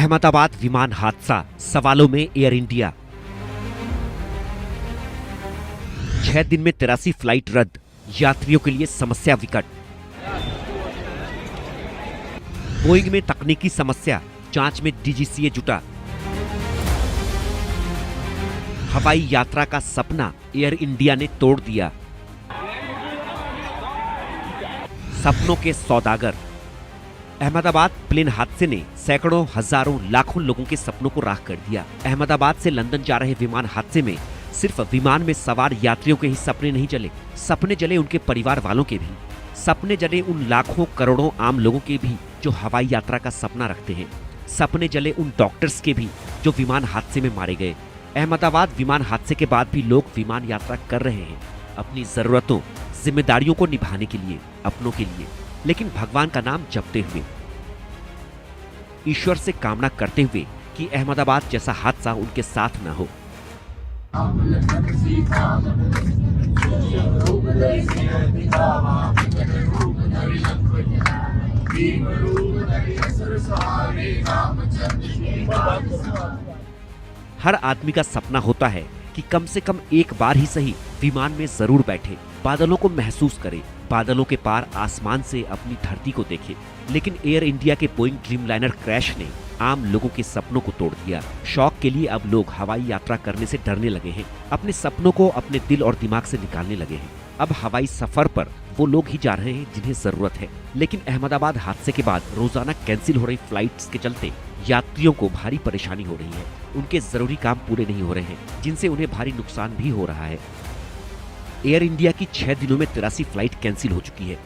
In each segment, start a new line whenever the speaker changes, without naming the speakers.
अहमदाबाद विमान हादसा, सवालों में एयर इंडिया। 6 दिन में 83 फ्लाइट रद्द, यात्रियों के लिए समस्या विकट। बोइंग में तकनीकी समस्या, जांच में डीजीसीए जुटा। हवाई यात्रा का सपना एयर इंडिया ने तोड़ दिया। सपनों के सौदागर। अहमदाबाद प्लेन हादसे ने सैकड़ों, हजारों, लाखों लोगों के सपनों को राख कर दिया। अहमदाबाद से लंदन जा रहे विमान हादसे में सिर्फ विमान में सवार यात्रियों के ही सपने नहीं जले, सपने जले उनके परिवार वालों के भी। सपने जले उन लाखों, करोड़ों आम लोगों के भी जो हवाई यात्रा का सपना रखते हैं। सपने जले उन डॉक्टर्स के भी जो विमान हादसे में मारे गए। अहमदाबाद विमान हादसे के बाद भी लोग विमान यात्रा कर रहे हैं, अपनी जरूरतों, जिम्मेदारियों को निभाने के लिए, अपनों के लिए, लेकिन भगवान का नाम जपते हुए, ईश्वर से कामना करते हुए कि अहमदाबाद जैसा हादसा उनके साथ न हो। हर आदमी का सपना होता है कि कम से कम एक बार ही सही विमान में जरूर बैठे, बादलों को महसूस करे, बादलों के पार आसमान से अपनी धरती को देखे। लेकिन एयर इंडिया के बोइंग ड्रीमलाइनर क्रैश ने आम लोगों के सपनों को तोड़ दिया। शौक के लिए अब लोग हवाई यात्रा करने से डरने लगे हैं, अपने सपनों को अपने दिल और दिमाग से निकालने लगे हैं। अब हवाई सफर पर वो लोग ही जा रहे हैं जिन्हें जरूरत है। लेकिन अहमदाबाद हादसे के बाद रोजाना कैंसिल हो रही फ्लाइट्स के चलते यात्रियों को भारी परेशानी हो रही है। उनके जरूरी काम पूरे नहीं हो रहे हैं, जिनसे उन्हें भारी नुकसान भी हो रहा है। एयर इंडिया की 6 दिनों में 83 फ्लाइट कैंसिल हो चुकी है।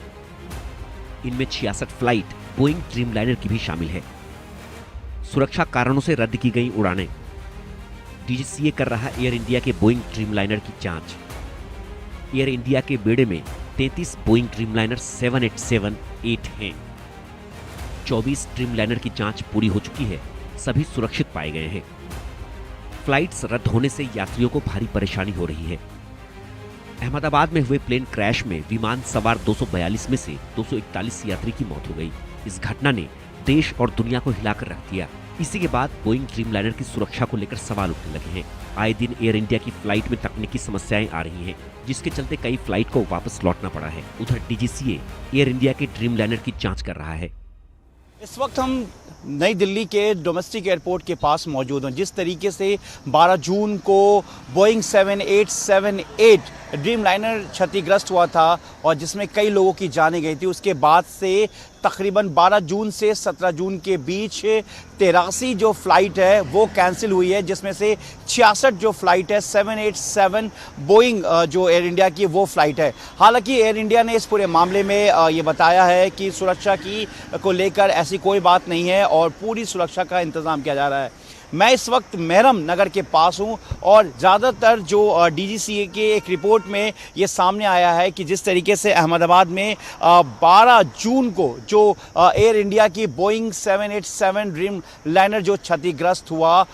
इनमें 66 फ्लाइट बोइंग ड्रीमलाइनर की भी शामिल है। सुरक्षा कारणों से रद्द की गई उड़ानें। डीजीसीए कर रहा एयर इंडिया के बोइंग ड्रीमलाइनर की जांच। एयर इंडिया के बेड़े में 33 बोइंग ड्रीमलाइनर 787-8 हैं। 24 ड्रीमलाइनर की जांच पूरी हो चुकी है, सभी सुरक्षित पाए गए हैं। फ्लाइट्स रद्द होने से यात्रियों को भारी परेशानी हो रही है। अहमदाबाद में हुए प्लेन क्रैश में विमान सवार 242 में से 241 यात्री की मौत हो गई। इस घटना ने देश और दुनिया को हिलाकर रख दिया। इसी के बाद बोइंग ड्रीमलाइनर की सुरक्षा को लेकर सवाल उठने लगे हैं। आए दिन एयर इंडिया की फ्लाइट में तकनीकी समस्याएं आ रही हैं, जिसके चलते कई फ्लाइट को वापस लौटना पड़ा है। उधर डीजीसीए एयर इंडिया के ड्रीमलाइनर की जांच कर रहा है।
इस वक्त हम नई दिल्ली के डोमेस्टिक एयरपोर्ट के पास मौजूद हैं। जिस तरीके से 12 जून को बोइंग 7878 ड्रीमलाइनर क्षतिग्रस्त हुआ था और जिसमें कई लोगों की जानें गई थी, उसके बाद से तकरीबन 12 जून से 17 जून के बीच 83 जो फ्लाइट है वो कैंसिल हुई है, जिसमें से 66 जो फ्लाइट है 787 बोइंग जो एयर इंडिया की वो फ्लाइट है। हालांकि एयर इंडिया ने इस पूरे मामले में ये बताया है कि सुरक्षा की को लेकर ऐसी कोई बात नहीं है और पूरी सुरक्षा का इंतज़ाम किया जा रहा है। मैं इस वक्त मेहरम नगर के पास हूं और ज़्यादातर जो डीजीसीए के एक रिपोर्ट में ये सामने आया है कि जिस तरीके से अहमदाबाद में 12 जून को जो एयर इंडिया की बोइंग 787 ड्रीमलाइनर जो क्षतिग्रस्त हुआ,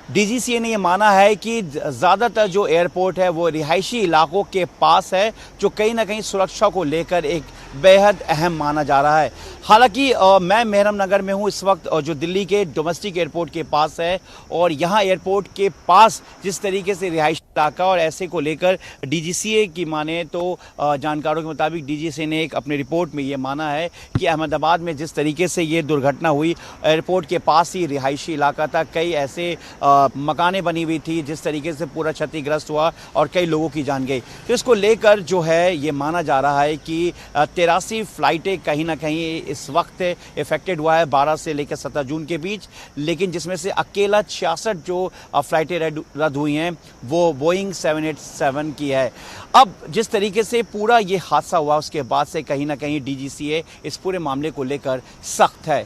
डीजीसीए ने ये माना है कि ज़्यादातर जो एयरपोर्ट है वो रिहायशी इलाकों के पास है, जो कहीं ना कहीं सुरक्षा को लेकर एक बेहद अहम माना जा रहा है। हालांकि मैं मेहरम नगर में हूँ इस वक्त, जो दिल्ली के डोमेस्टिक एयरपोर्ट के पास है, और यहाँ एयरपोर्ट के पास जिस तरीके से रिहायशी इलाका और ऐसे को लेकर डीजीसीए की माने तो जानकारों के मुताबिक डीजीसीए ने एक अपने रिपोर्ट में ये माना है कि अहमदाबाद में जिस तरीके से ये दुर्घटना हुई, एयरपोर्ट के पास ही रिहायशी इलाका था, कई ऐसे मकानें बनी हुई थी, जिस तरीके से पूरा क्षतिग्रस्त हुआ और कई लोगों की जान गई। तो इसको लेकर जो है ये माना जा रहा है कि 83 फ्लाइटें कहीं ना कहीं इस वक्त इफेक्टेड हुआ है 12 से लेकर 17 जून के बीच, लेकिन जिसमें से अकेला 66 जो फ्लाइटें रद्द हुई हैं वो बोइंग 787 की है। अब जिस तरीके से पूरा ये हादसा हुआ उसके बाद से कहीं ना कहीं डीजीसीए इस पूरे मामले को लेकर सख्त है।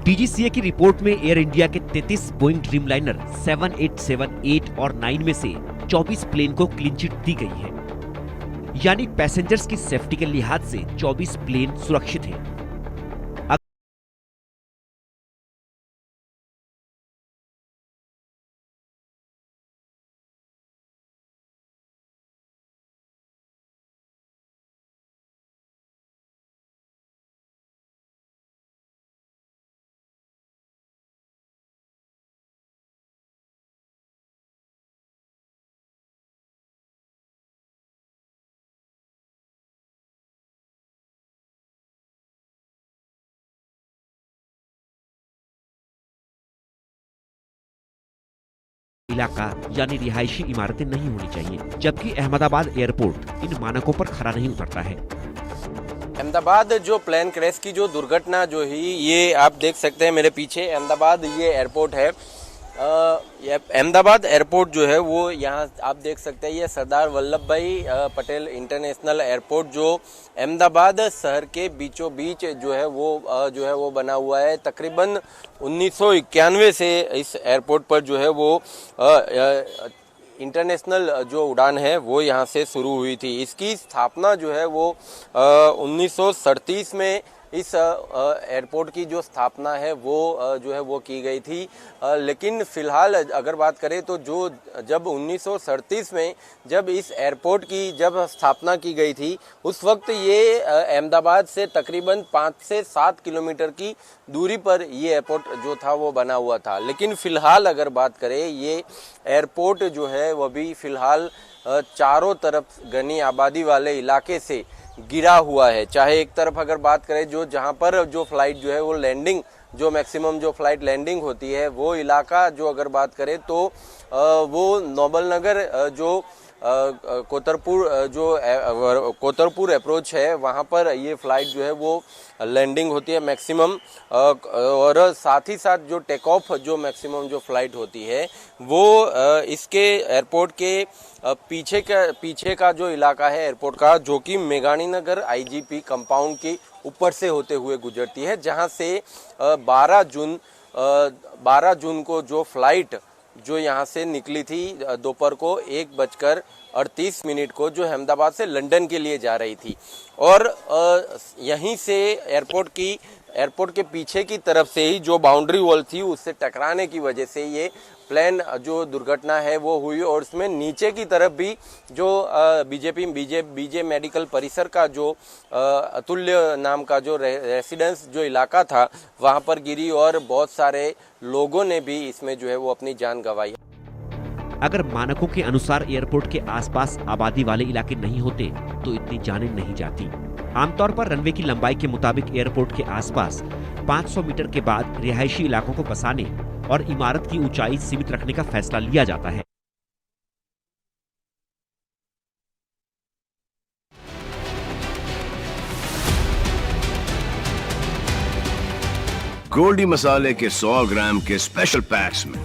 डीजीसीए की रिपोर्ट में एयर इंडिया के 33 बोइंग ड्रीमलाइनर 7878 और 9 में से 24 प्लेन को क्लीन चिट दी गई है, यानी पैसेंजर्स की सेफ्टी के लिहाज से 24 प्लेन सुरक्षित हैं। इलाका यानी रिहायशी इमारतें नहीं होनी चाहिए, जबकि अहमदाबाद एयरपोर्ट इन मानकों पर खरा नहीं उतरता है।
अहमदाबाद जो प्लेन क्रैश की जो दुर्घटना जो हुई, ये आप देख सकते हैं मेरे पीछे अहमदाबाद ये एयरपोर्ट है। ये अहमदाबाद एयरपोर्ट जो है वो यहाँ आप देख सकते हैं, ये सरदार वल्लभ भाई पटेल इंटरनेशनल एयरपोर्ट जो अहमदाबाद शहर के बीचों बीच जो है वो बना हुआ है। तकरीबन 1991 से इस एयरपोर्ट पर जो है वो इंटरनेशनल जो उड़ान है वो यहाँ से शुरू हुई थी। इसकी स्थापना जो है वो 1937 में इस एयरपोर्ट की जो स्थापना है वो जो है वो की गई थी। लेकिन फ़िलहाल अगर बात करें तो जब 1937 में जब इस एयरपोर्ट की जब स्थापना की गई थी, उस वक्त ये अहमदाबाद से तकरीबन 5 से 7 किलोमीटर की दूरी पर ये एयरपोर्ट जो था वो बना हुआ था। लेकिन फ़िलहाल अगर बात करें, ये एयरपोर्ट जो है वह भी फ़िलहाल चारों तरफ घनी आबादी वाले इलाके से गिरा हुआ है। चाहे एक तरफ अगर बात करें जहाँ पर जो फ्लाइट जो है वो लैंडिंग, जो मैक्सिमम जो फ्लाइट लैंडिंग होती है, वो इलाका जो अगर बात करें तो वो नोबल नगर जो कोतरपुर अप्रोच है, वहाँ पर ये फ्लाइट जो है वो लैंडिंग होती है मैक्सिमम। और साथ ही साथ जो टेक ऑफ जो मैक्सिमम जो फ्लाइट होती है वो इसके एयरपोर्ट के पीछे का जो इलाका है एयरपोर्ट का, जो कि मेघानी नगर आईजीपी कंपाउंड के ऊपर से होते हुए गुजरती है, जहां से 12 जून को जो फ्लाइट जो यहाँ से निकली थी दोपहर को 1:38 को, जो अहमदाबाद से लंदन के लिए जा रही थी। और यहीं से एयरपोर्ट के पीछे की तरफ से ही जो बाउंड्री वॉल थी उससे टकराने की वजह से ये प्लेन जो दुर्घटना है वो हुई। और उसमें नीचे की तरफ भी जो बीजे मेडिकल परिसर का जो अतुल्य नाम का जो रेसिडेंस जो इलाका था वहाँ पर गिरी, और बहुत सारे लोगों ने भी इसमें जो है वो अपनी जान गंवाई।
अगर मानकों के अनुसार एयरपोर्ट के आसपास आबादी वाले इलाके नहीं होते तो इतनी जानें नहीं जाती। आमतौर पर रनवे की लंबाई के मुताबिक एयरपोर्ट के आसपास 500 मीटर के बाद रिहायशी इलाकों को बसाने और इमारत की ऊंचाई सीमित रखने का फैसला लिया जाता है।
गोल्डी मसाले के 100 ग्राम के स्पेशल पैक्स में